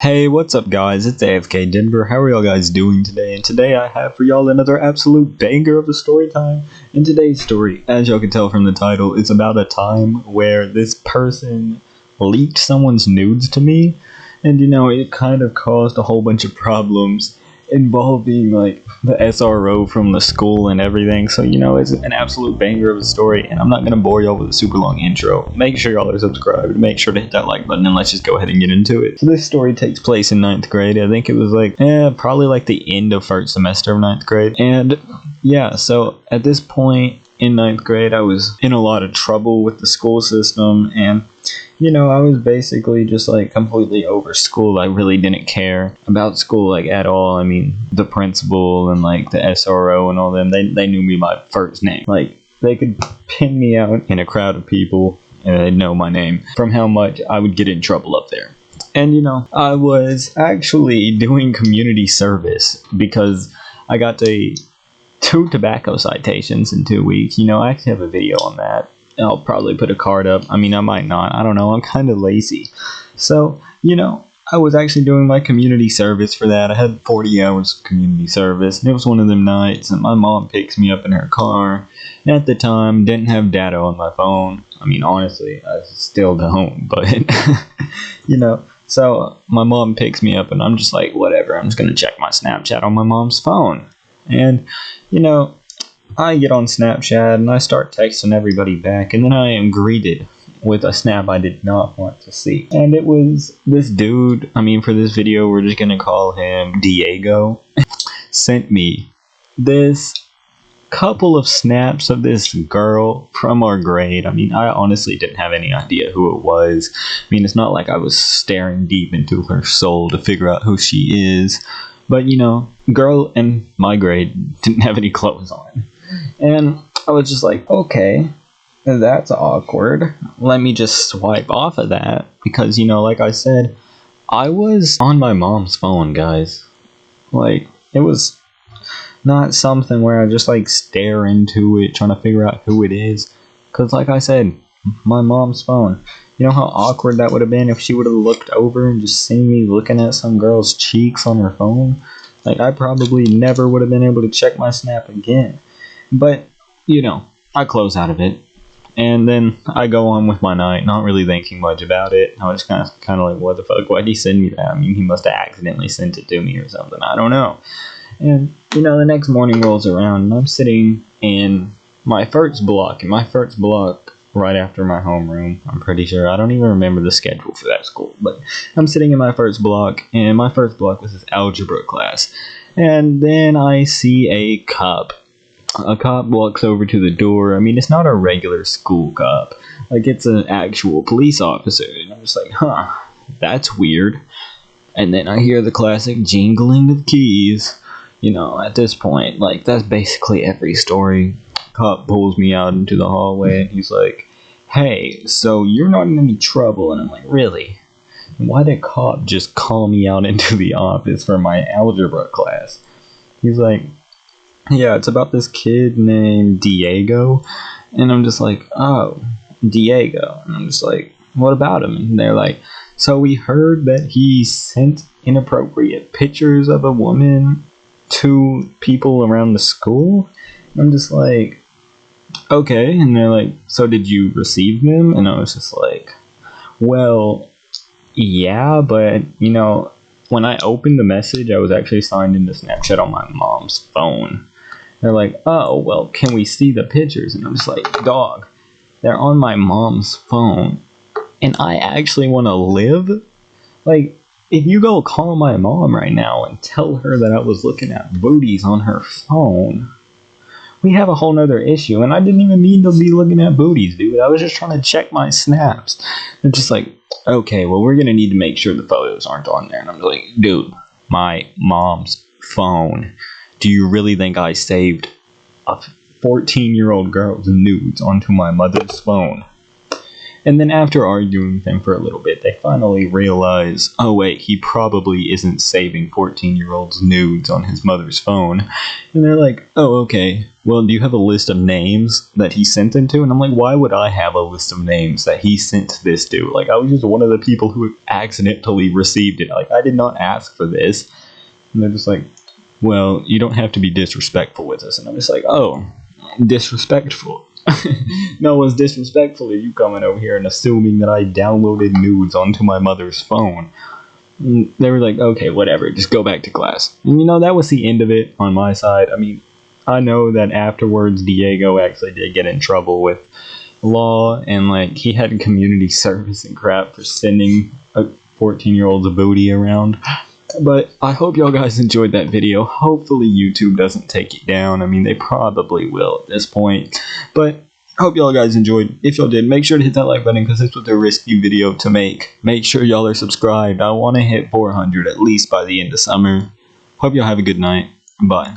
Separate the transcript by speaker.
Speaker 1: Hey, what's up guys? It's AFK Denver. How are y'all guys doing today? And today I have for y'all another absolute banger of a story time. And today's story, as y'all can tell from the title, is about a time where this person leaked someone's nudes to me. And it kind of caused a whole bunch of problems involving like the SRO from the school and everything. So it's an absolute banger of a story, and I'm not gonna bore y'all with a super long intro. Make sure y'all are subscribed, make sure to hit that like button, and let's just go ahead and get into it. So this story takes place in 9th grade. I think it was probably like the end of first semester of 9th grade. And yeah, so at this point in 9th grade I was in a lot of trouble with the school system, and I was basically just like completely over school. I really didn't care about school like at all. I mean, the principal and like the SRO and all them, they knew me by first name. Like they could pin me out in a crowd of people and they'd know my name from how much I would get in trouble up there. And I was actually doing community service because I got 2 tobacco citations in 2 weeks. I actually have a video on that. I'll probably put a card up. I mean, I might not. I don't know. I'm kind of lazy. So, I was actually doing my community service for that. I had 40 hours of community service, and it was one of them nights, and my mom picks me up in her car. And at the time, didn't have data on my phone. I mean, honestly, I still don't, but, So, my mom picks me up, and I'm just like, whatever. I'm just going to check my Snapchat on my mom's phone. And, I get on Snapchat and I start texting everybody back, and then I am greeted with a snap I did not want to see. And it was this dude, for this video we're just gonna call him Diego, sent me this couple of snaps of this girl from our grade. I honestly didn't have any idea who it was. It's not like I was staring deep into her soul to figure out who she is. But girl in my grade didn't have any clothes on. And I was just like, okay, that's awkward. Let me just swipe off of that. Because, like I said, I was on my mom's phone, guys. Like, it was not something where I just, stare into it, trying to figure out who it is. Because, like I said, my mom's phone. You know how awkward that would have been if she would have looked over and just seen me looking at some girl's cheeks on her phone? Like, I probably never would have been able to check my Snap again. But, I close out of it. And then I go on with my night, not really thinking much about it. I was kind of like, what the fuck? Why'd he send me that? He must have accidentally sent it to me or something. I don't know. And, the next morning rolls around, and I'm sitting in my first block. And my first block, right after my homeroom, I'm pretty sure. I don't even remember the schedule for that school. But I'm sitting in my first block, and my first block was this algebra class. And then I see a cop. A cop walks over to the door. It's not a regular school cop. It's an actual police officer. And I'm just like, huh, that's weird. And then I hear the classic jingling of keys. At this point, that's basically every story. Cop pulls me out into the hallway, and he's like, hey, so you're not in any trouble? And I'm like, really? Why did cop just call me out into the office for my algebra class? He's like, yeah, it's about this kid named Diego. And I'm just like, oh, Diego. And I'm just like, what about him? And they're like, so we heard that he sent inappropriate pictures of a woman to people around the school. And I'm just like, okay. And they're like, so did you receive them? And I was just like, well, yeah, but when I opened the message, I was actually signed into Snapchat on my mom's phone. They're like, oh, well, can we see the pictures? And I'm just like, dog, they're on my mom's phone, and I actually want to live? Like, if you go call my mom right now and tell her that I was looking at booties on her phone, we have a whole nother issue. And I didn't even mean to be looking at booties, dude. I was just trying to check my snaps. They're just like, okay, well, we're going to need to make sure the photos aren't on there. And I'm like, dude, my mom's phone. Do you really think I saved a 14-year-old girl's nudes onto my mother's phone? And then after arguing with him for a little bit, they finally realize, oh wait, he probably isn't saving 14-year-old's nudes on his mother's phone. And they're like, oh, okay, well, do you have a list of names that he sent them to? And I'm like, why would I have a list of names that he sent this to? Like, I was just one of the people who accidentally received it. Like, I did not ask for this. And they're just like, well, you don't have to be disrespectful with us. And I'm just like, oh, disrespectful. No one's disrespectful to you coming over here and assuming that I downloaded nudes onto my mother's phone. And they were like, okay, whatever, just go back to class. And that was the end of it on my side. I mean, I know that afterwards Diego actually did get in trouble with law, and like he had community service and crap for sending a 14-year-old's booty around. But I hope y'all guys enjoyed that video. Hopefully YouTube doesn't take it down. I mean, they probably will at this point. But I hope y'all guys enjoyed. If y'all did, make sure to hit that like button because this was a risky video to make. Make sure y'all are subscribed. I want to hit 400 at least by the end of summer. Hope y'all have a good night. Bye.